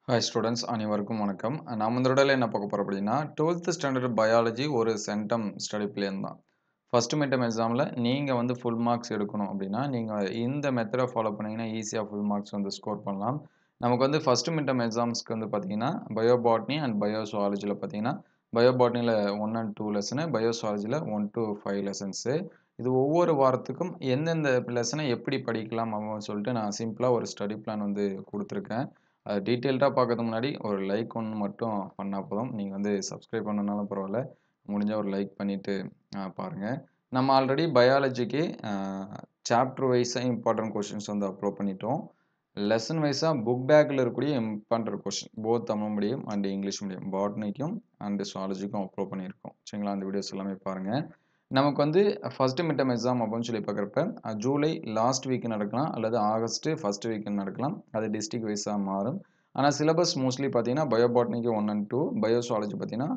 Hi students அனைவருக்கும் வணக்கம். நாம் இந்த தடவை என்ன பார்க்க போறோம் அப்படின்னா 12th ஸ்டாண்டர்ட் பயாலஜி ஒரு சென்டம் ஸ்டடி பிளேன் தான். ஃபர்ஸ்ட் மிட்டம் எக்ஸாமில் நீங்கள் வந்து ஃபுல் மார்க்ஸ் எடுக்கணும் அப்படின்னா நீங்கள் இந்த மெத்தடை ஃபாலோ பண்ணிங்கன்னா ஈஸியாக ஃபுல் மார்க்ஸ் வந்து ஸ்கோர் பண்ணலாம். நமக்கு வந்து ஃபர்ஸ்ட் மிட்டம் எக்ஸாம்ஸ்க்கு வந்து பார்த்தீங்கன்னா பயோபாட்னி அண்ட் பயோசுவாலஜியில் பார்த்தீங்கன்னா பயோபாட்னியில் 1 and 2 லெசனு, பயோசுவாலஜியில் 1 to 5 லெசன்ஸு. இது ஒவ்வொரு வாரத்துக்கும் எந்தெந்த லெசனை எப்படி படிக்கலாம் அப்படின்னு சொல்லிட்டு நான் சிம்பிளாக ஒரு ஸ்டடி பிளான் வந்து கொடுத்துருக்கேன். அது டீட்டெயில்டாக பார்க்கறதுக்கு முன்னாடி ஒரு லைக் ஒன்று மட்டும் பண்ணால் போதும். நீங்கள் வந்து சப்ஸ்கிரைப் பண்ணனாலும் பரவாயில்ல. முடிஞ்சால் ஒரு லைக் பண்ணிவிட்டு பாருங்கள். நம்ம ஆல்ரெடி பயாலஜிக்கு சாப்டர் வைஸாக இம்பார்ட்டன்ட் கொஷின்ஸ் வந்து அப்லோட் பண்ணிட்டோம். லெசன் வைஸாக புக் பேக்கில் இருக்கக்கூடிய important question both Tamil medium and English medium பாட்னிக்கும் அண்ட் சுவாலஜிக்கும் அப்லோட் பண்ணியிருக்கோம். சரிங்களா? அந்த வீடியோஸ் எல்லாமே பாருங்கள். நமக்கு வந்து ஃபர்ஸ்ட் மிட்டம் எக்ஸாம் அப்படின்னு சொல்லி பார்க்குறப்ப ஜூலை லாஸ்ட் வீக் நடக்கலாம் அல்லது ஆகஸ்ட் ஃபர்ஸ்ட் வீக் நடக்கலாம். அது டிஸ்ட்ரிக்ட் வைஸாக மாறும். ஆனால் சிலபஸ் மோஸ்ட்லி பார்த்தீங்கன்னா பயோபாட்னிக்கு 1 and 2, பயோசுவாலஜி பார்த்தீங்கன்னா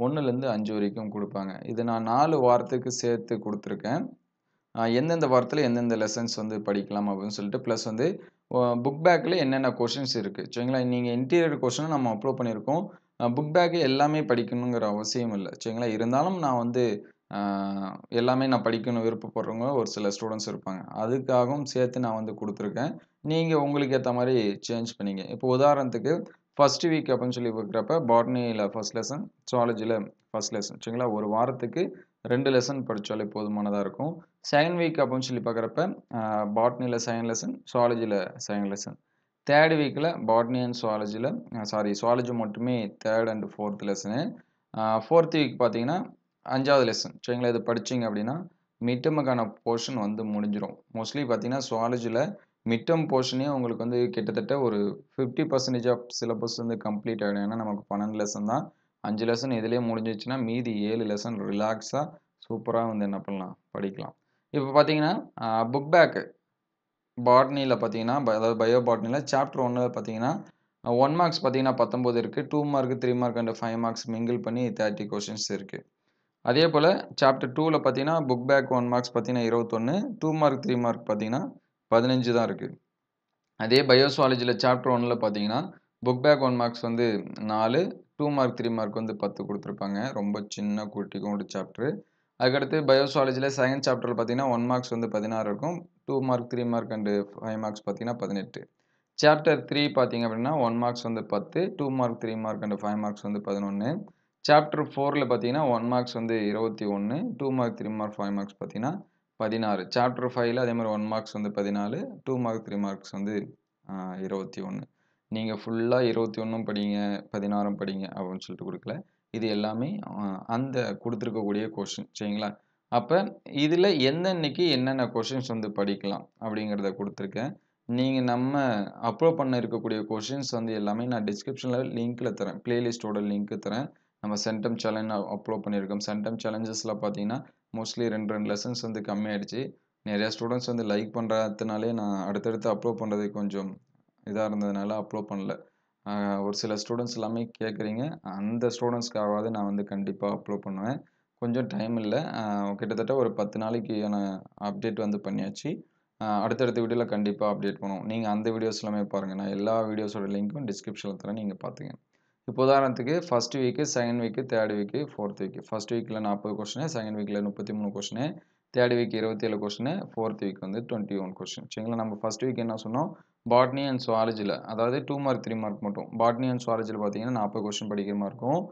1லேருந்து 5 வரைக்கும் கொடுப்பாங்க. இது நான் 4 வாரத்துக்கு சேர்த்து கொடுத்துருக்கேன். எந்தெந்த வாரத்தில் எந்தெந்த லெசன்ஸ் வந்து படிக்கலாம் அப்படின்னு சொல்லிட்டு ப்ளஸ் வந்து புக் பேக்கில் என்னென்ன கொஷின்ஸ் இருக்குது. சரிங்களா? நீங்கள் இன்டீரியர் கொஷினை நம்ம அப்லோட் பண்ணியிருக்கோம். புக் பேக்கு எல்லாமே படிக்கணுங்கிற அவசியம் இல்லை. சரிங்களா? இருந்தாலும் நான் வந்து எல்லாமே நான் படிக்கணும் விருப்பப்படுறவங்க ஒரு சில ஸ்டூடெண்ட்ஸ் இருப்பாங்க. அதுக்காகவும் சேர்த்து நான் வந்து கொடுத்துருக்கேன். நீங்கள் உங்களுக்கு ஏற்ற மாதிரி சேஞ்ச் பண்ணிங்க. இப்போ உதாரணத்துக்கு ஃபர்ஸ்ட் வீக் அப்படின்னு சொல்லி பார்க்குறப்ப பாட்னியில் ஃபர்ஸ்ட் லெசன், சுவாலஜியில் ஃபர்ஸ்ட் லெசன். சரிங்களா? ஒரு வாரத்துக்கு 2 லெசன் படித்தாலே போதுமானதாக இருக்கும். செகண்ட் வீக் அப்படின்னு சொல்லி பார்க்குறப்ப பாட்னியில் செகண்ட் லெசன், சுவாலஜியில் செகண்ட் லெசன். தேர்ட் வீக்கில் பாட்னி அண்ட் சுவாலஜியில் சுவாலஜி மட்டுமே third and fourth lesson. Fourth week பார்த்தீங்கன்னா 5வது லெசன். சரிங்களா? இது படிச்சிங்க அப்படின்னா மிட்டமுக்கான போர்ஷன் வந்து முடிஞ்சிடும். மோஸ்ட்லி பார்த்தீங்கன்னா சுவாலஜியில் மிட்டம் போர்ஷனே உங்களுக்கு வந்து கிட்டத்தட்ட ஒரு 50% ஆஃப் சிலபஸ் வந்து கம்ப்ளீட் ஆகிடும். ஏன்னா நமக்கு 12 லெசன் தான். 5 லெசன் இதிலேயே முடிஞ்சிச்சுன்னா மீதி 7 லெசன் ரிலாக்ஸாக சூப்பராக வந்து என்ன பண்ணலாம் படிக்கலாம். இப்போ பார்த்தீங்கன்னா புக் பேக்கு பாட்னியில் பார்த்தீங்கன்னா அதாவது பயோ பாட்னியில் சாப்டர் 1ல் பார்த்தீங்கன்னா 1 மார்க்ஸ் பார்த்தீங்கன்னா 19 இருக்குது. 2 mark 3 mark and 5 marks mingle பண்ணி 30 கொஷின்ஸ் இருக்குது. அதே போல் சாப்டர் 2ல் பார்த்தீங்கன்னா புக் பேக் 1 மார்க்ஸ் பார்த்தீங்கன்னா 21, 2 மார்க் 3 மார்க் பார்த்தீங்கன்னா 15 தான் இருக்குது. அதே பயோசுவாலஜியில் சாப்டர் 1ல் பார்த்தீங்கன்னா புக் பேக் 1 மார்க்ஸ் வந்து 4, 2 மார்க் 3 மார்க் வந்து 10 கொடுத்துருப்பாங்க. ரொம்ப சின்ன குட்டிக்கும் சாப்டர். அதுக்கடுத்து பயோசுவாலஜியில் செகண்ட் சாப்டரில் பார்த்தீங்கன்னா 1 மார்க்ஸ் வந்து 16 இருக்கும். 2 மார்க் 3 மார்க் அண்டு 5 மார்க்ஸ் பார்த்தீங்கன்னா 18. சாப்டர் 3 பார்த்தீங்க அப்படின்னா 1 மார்க்ஸ் வந்து 10, 2 மார்க் 3 மார்க் அண்ட் 5 மார்க்ஸ் வந்து 11. சாப்டர் 4ல் பார்த்தீங்கன்னா 1 மார்க்ஸ் வந்து 21, 2 மார்க் 3 மார்க் 5 மார்க்ஸ் பார்த்தீங்கன்னா 16. சாப்டர் 5ல் அதே மாதிரி 1 மார்க்ஸ் வந்து 14, 2 மார்க் 3 மார்க்ஸ் வந்து 21. நீங்கள் ஃபுல்லாக 21 படிங்க 16 படிங்க அப்படின்னு சொல்லிட்டு கொடுக்கல. இது எல்லாமே அந்த கொடுத்துருக்கக்கூடிய கொஷின். சரிங்களா? அப்போ இதில் எந்தன்னைக்கு என்னென்ன கொஷின்ஸ் வந்து படிக்கலாம் அப்படிங்கிறத கொடுத்துருக்கேன். நீங்கள் நம்ம அப்லோட் பண்ண இருக்கக்கூடிய கொஷின்ஸ் வந்து எல்லாமே நான் டிஸ்கிரிப்ஷனில் லிங்க்கில் தரேன். பிளேலிஸ்ட்டோட லிங்க்கு தரேன். நம்ம சென்டம் சேலஞ்ச் அப்லோட் பண்ணியிருக்கோம். சென்டம் சேலஞ்சஸில் பார்த்தீங்கன்னா மோஸ்ட்லி 2 லெசன்ஸ் வந்து கம்மியாயிடுச்சு. நிறையா ஸ்டூடெண்ட்ஸ் வந்து லைக் பண்ணுறதுனாலே நான் அடுத்தடுத்து அப்லோட் பண்ணுறதுக்கு கொஞ்சம் இதாக இருந்ததுனால அப்லோட் பண்ணல. ஒரு சில ஸ்டூடெண்ட்ஸ் எல்லாமே கேட்குறீங்க. அந்த ஸ்டூடெண்ட்ஸ்க்காகவாவது நான் வந்து கண்டிப்பாக அப்லோட் பண்ணுவேன். கொஞ்சம் டைம் இல்லை. கிட்டத்தட்ட ஒரு 10 நாளைக்கான அப்டேட் வந்து பண்ணியாச்சு. அடுத்தடுத்த வீடியோவில் கண்டிப்பாக அப்டேட் பண்ணுவோம். நீங்கள் அந்த வீடியோஸ் எல்லாமே பாருங்கள். நான் எல்லா வீடியோஸோட லிங்க்கும் டிஸ்கிரிப்ஷனில் தரேன். நீங்கள் பார்த்துங்க. இப்போ உதாரணத்துக்கு first week, second week, third week, fourth week. First வீக்கில் 40 கொஷினு, செகண்ட் வீக்கில் 33 question, third week 27 question, fourth week வந்து 21 கொஷின். சரிங்களா? நம்ம ஃபர்ஸ்ட் வீக் என்ன சொன்னோம்? பாட்னி அண்ட் சுவாலஜியில் அதாவது 2 மார்க் 3 மார்க் மட்டும். பாட்னி அண்ட் சுவாலஜியில் பார்த்தீங்கன்னா 40 கொஷின் படிக்கிற மாதிரி இருக்கும்.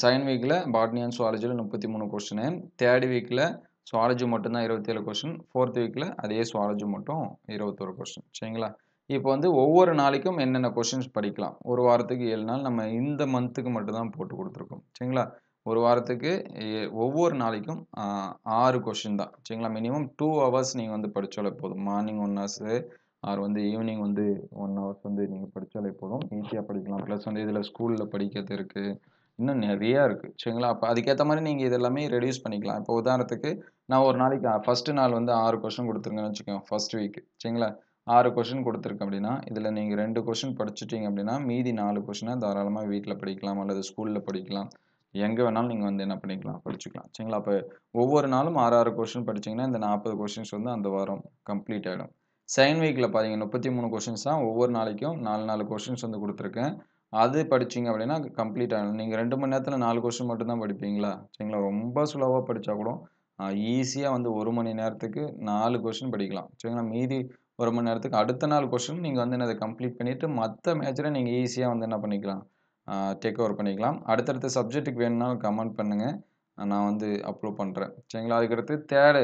செகண்ட் வீக்கில் பாட்னி அண்ட் சுவாலஜியில் 33 கொஷினு, தேர்ட் வீக்கில் சுவாலஜி மட்டும்தான் 27 கொஷின், ஃபோர்த் வீக்கில் அதே சுவாலஜி மட்டும் 21 கொஷின். சரிங்களா? இப்போ வந்து ஒவ்வொரு நாளைக்கும் என்னென்ன கொஷின்ஸ் படிக்கலாம். ஒரு வாரத்துக்கு 7 நாள். நம்ம இந்த மந்த்துக்கு மட்டும் தான் போட்டு கொடுத்துருக்கோம். சரிங்களா? ஒரு வாரத்துக்கு ஒவ்வொரு நாளைக்கும் 6 கொஷின் தான். சரிங்களா? மினிமம் 2 ஹவர்ஸ் நீங்கள் வந்து படித்தாலே போதும். மார்னிங் 1 ஹவர்ஸு ஆர் வந்து ஈவினிங் வந்து 1 ஹவர்ஸ் வந்து நீங்கள் படித்தாலே போதும். ஈஸியாக படிக்கலாம். ப்ளஸ் வந்து இதில் ஸ்கூலில் படிக்கிறது இருக்குது. இன்னும் நிறையா இருக்குது. சரிங்களா? அப்போ அதுக்கேற்ற மாதிரி நீங்கள் இதெல்லாமே ரெடியூஸ் பண்ணிக்கலாம். இப்போ உதாரணத்துக்கு நான் ஒரு நாளைக்கு ஃபஸ்ட்டு நாள் வந்து 6 கொஷின் கொடுத்துருங்கன்னு வச்சுக்கோங்க. First week. சரிங்களா? 6 கொஷின் கொடுத்துருக்கேன் அப்படின்னா இதில் நீங்கள் 2 கொஷின் படிச்சுட்டீங்க அப்படின்னா மீதி 4 கொஷினை தாராளமாக வீட்டில் படிக்கலாம் அல்லது ஸ்கூலில் படிக்கலாம். எங்கே வேணாலும் நீங்கள் வந்து என்ன பண்ணிக்கலாம் படிச்சுக்கலாம். சரிங்களா? அப்போ ஒவ்வொரு நாளும் 6 கொஷின் படிச்சிங்கன்னா இந்த 40 கொஷின்ஸ் வந்து அந்த வாரம் கம்ப்ளீட் ஆகிடும். செகண்ட் வீக்கில் பார்த்தீங்க 33 கொஷின்ஸ் தான். ஒவ்வொரு நாளைக்கும் 4 கொஷின்ஸ் வந்து கொடுத்துருக்கேன். அது படிச்சீங்க அப்படின்னா கம்ப்ளீட் ஆயிடும். நீங்க 2 மணி நேரத்தில 4 கொஸ்டின் மட்டும் தான் படிப்பீங்களா? சரிங்களா? ரொம்ப ஸ்லோவா படிச்சா கூட ஈஸியா வந்து 1 மணி நேரத்துக்கு 4 கொஸ்டின் படிக்கலாம். சரிங்களா? மீதி 1 மணி நேரத்துக்கு அடுத்த 4 கொஸ்டின் நீங்க வந்து என்னது கம்ப்ளீட் பண்ணிட்டு மத்த மேஜர நீங்க ஈஸியா வந்து என்ன பண்ணிக்கலாம்? டேக் ஓவர் பண்ணிக்கலாம். அடுத்தடுத்த சப்ஜெக்ட்டுக்கு வேணும்னாலும் கமெண்ட் பண்ணுங்க. நான் வந்து அப்லோட் பண்றேன். சரிங்களா? அதுக்கடுத்து 3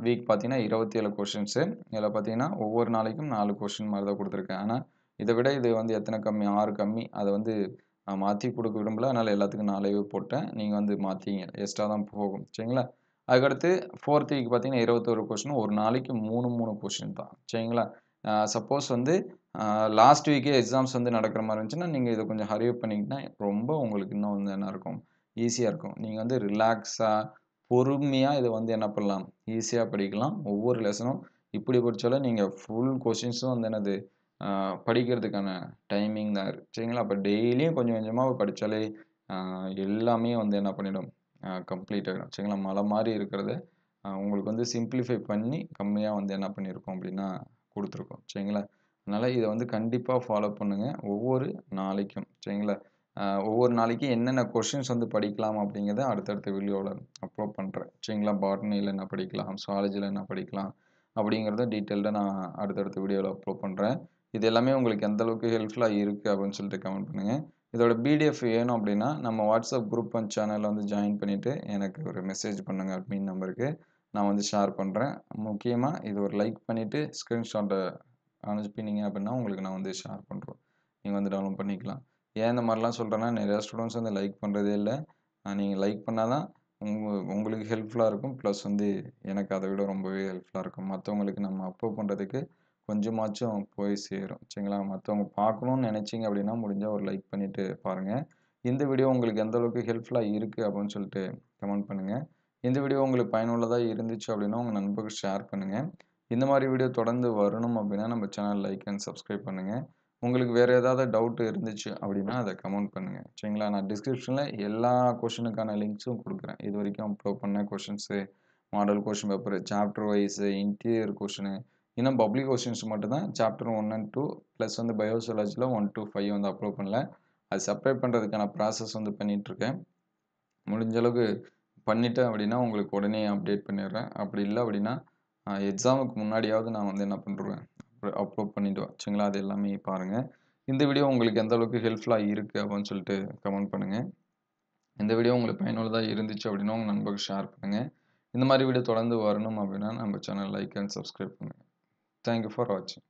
வீக் பார்த்தீங்கன்னா 27 கொஸ்டின்ஸு. இதில பார்த்தீங்கன்னா, ஒவ்வொரு நாளைக்கும் 4 கொஸ்டின் மாரி தான் குடுத்துருக்கேன். ஆனா, இத விட இது வந்து எத்தன கம்மி? 6 கம்மி. அத வந்து நான் மாத்தி குடுக்க விரும்பல. அதனால எல்லாத்துக்கும் 4வே போட்டேன். நீங்க வந்து மாத்திங்க. எக்ஸ்ட்ரா தான் போகும். சரிங்களா? அதுக்கடுத்து 4த் வீக் பார்த்தீங்கன்னா 21 கொஸ்டின். ஒரு நாளைக்கு 3, 3 கொஸ்டின் தான். சரிங்களா? சப்போஸ் வந்து அ லாஸ்ட் வீக்கே எக்ஸாம்ஸ் வந்து நடக்கிற மாரி இருந்துச்சுன்னா, நீங்க இத கொஞ்சம் ஹரி அப் பண்ணிக்கிட்டா ரொம்ப உங்களுக்கு இன்னும் வந்து என்ன இருக்கும்? ஈஸியா இருக்கும். நீங்க வந்து ரிலாக்ஸா பொறுமையா இத வந்து என்ன பண்ணலாம்? ஈஸியா படிக்கலாம். ஒவ்வொரு லெசனும் இப்படி படிச்சாலும் நீங்க ஃபுல் கொஸ்டின்ஸும் வந்து என்னது அ படிக்கிறதுக்கான டைமிங் தான் இருக்கு. சரிங்களா? அப்ப டெய்லியும் கொஞ்சம் கொஞ்சமா படிச்சாலே அ எல்லாமே வந்து என்ன பண்ணிடும்? கம்ப்ளீட் ஆயிடும். சரிங்களா? மலை மாரி இருக்கிறத உங்களுக்கு வந்து சிம்ப்ளிஃபை பண்ணி கம்மியா வந்து என்ன பண்ணியிருக்கோம் அப்படின்னா குடுத்துருக்கோம். சரிங்களா? அதனால இத வந்து கண்டிப்பா ஃபாலோ பண்ணுங்க. ஒவ்வொரு நாளைக்கும். சரிங்களா? ஒவ்வொரு நாளைக்கு என்னென்ன கொஸ்டின்ஸ் வந்து படிக்கலாம் அப்படிங்கிறத அடுத்தடுத்த வீடியோல அப்லோட் பண்றேன். சரிங்களா? பாட்னில என்ன படிக்கலாம்? ஜூவாலஜில என்ன படிக்கலாம்? அப்படிங்கிறத டீட்டெயில்டா நான் அடுத்தடுத்த வீடியோல அப்லோட் பண்றேன். இது எல்லாமே உங்களுக்கு எந்த அளவுக்கு ஹெல்ப்ஃபுல்லா இருக்கு அப்படின்னு சொல்லிட்டு கமெண்ட் பண்ணுங்க. இதோட பிடிஎஃப் வேணும் அப்படின்னா, நம்ம வாட்ஸ்அப் குரூப் அண்ட் சேனல்ல வந்து ஜாயின் பண்ணிட்டு எனக்கு ஒரு மெசேஜ் பண்ணுங்க அட்மின் நம்பருக்கு. நான் வந்து ஷேர் பண்றேன். முக்கியமா இது ஒரு லைக் பண்ணிட்டு ஸ்கிரீன்ஷாட்ட அனுப்பினீங்க அப்படின்னா, உங்களுக்கு நான் வந்து ஷேர் பண்றோம். நீங்க வந்து டவுன்லோட் பண்ணிக்கலாம். ஏன் இந்த மாரிலாம் சொல்றேன்னா, நெறைய ஸ்டூடண்ட்ஸ் வந்து லைக் பண்றதே இல்ல. நீங்க லைக் பண்ணா தான் உங்களுக்கு ஹெல்ப்ஃபுல்லா இருக்கும். ப்ளஸ் வந்து எனக்கு அத விட ரொம்பவே ஹெல்ப்ஃபுல்லா இருக்கும். மத்தவங்களுக்கு நம்ம அப்லோட் பண்றதுக்கு கொஞ்சமாச்சும் போய் சேரும். சரிங்களா? மத்தவங்க பார்க்கணும்னு நெனைச்சீங்க அப்படின்னா, முடிஞ்சா ஒரு லைக் பண்ணிட்டு பாருங்க. இந்த வீடியோ உங்களுக்கு எந்த அளவுக்கு ஹெல்ப்ஃபுல்லா இருக்கு அப்படின்னு சொல்லிட்டு கமெண்ட் பண்ணுங்க. இந்த வீடியோ உங்களுக்கு பயனுள்ளதா இருந்துச்சு அப்படின்னா, உங்க நண்பர்களுக்கு ஷேர் பண்ணுங்க. இந்த மாரி வீடியோ தொடர்ந்து வரணும் அப்படின்னா, நம்ம சேனல் லைக் அண்ட் சப்ஸ்கிரைப் பண்ணுங்க. உங்களுக்கு வேற ஏதாவது டவுட் இருந்துச்சு அப்படின்னா, அத கமெண்ட் பண்ணுங்க. சரிங்களா? நான் டிஸ்கிரிப்ஷன்ல எல்லா கொஸ்டினுக்கான லிங்க்ஸும் குடுக்குறேன். இதுவரைக்கும் அப்லோட் பண்ண questions, model question paper, chapter wise, interior question, இன்னும் பப்ளிக் கொஸ்டின்ஸ் மட்டும் தான் சாப்டர் 1 அண்ட் 2 பிளஸ் வந்து பயோசாலஜில 1 டூ 5 வந்து அப்லோட் பண்ணல. அது செப்பரேட் பண்றதுக்கான ப்ராசஸ் வந்து பண்ணிட்டுருக்கேன். முடிஞ்ச அளவுக்கு பண்ணிட்டேன் அப்படின்னா, உங்களுக்கு உடனே அப்டேட் பண்ணிடுறேன். அப்படி இல்ல அப்படின்னா, எக்ஸாமுக்கு முன்னாடியாவது நான் வந்து என்ன பண்ணிருவேன், அப்லோட் பண்ணிடுவேன். சரிங்களா? அது எல்லாமே பாருங்க. இந்த வீடியோ உங்களுக்கு எந்த அளவுக்கு ஹெல்ப்ஃபுல்லா இருக்கு அப்படின்னு சொல்லிட்டு கமெண்ட் பண்ணுங்க. இந்த வீடியோ உங்களுக்கு பயனுள்ளதா இருந்துச்சு அப்படின்னா, உங்க நண்பர்களுக்கு ஷேர் பண்ணுங்க. இந்த மாரி வீடியோ தொடர்ந்து வரணும் அப்படின்னா, நம்ம சேனல் லைக் அண்ட் சப்ஸ்கிரைப் பண்ணுங்க. தேங்க் யூ ஃபார் வாட்சிங்.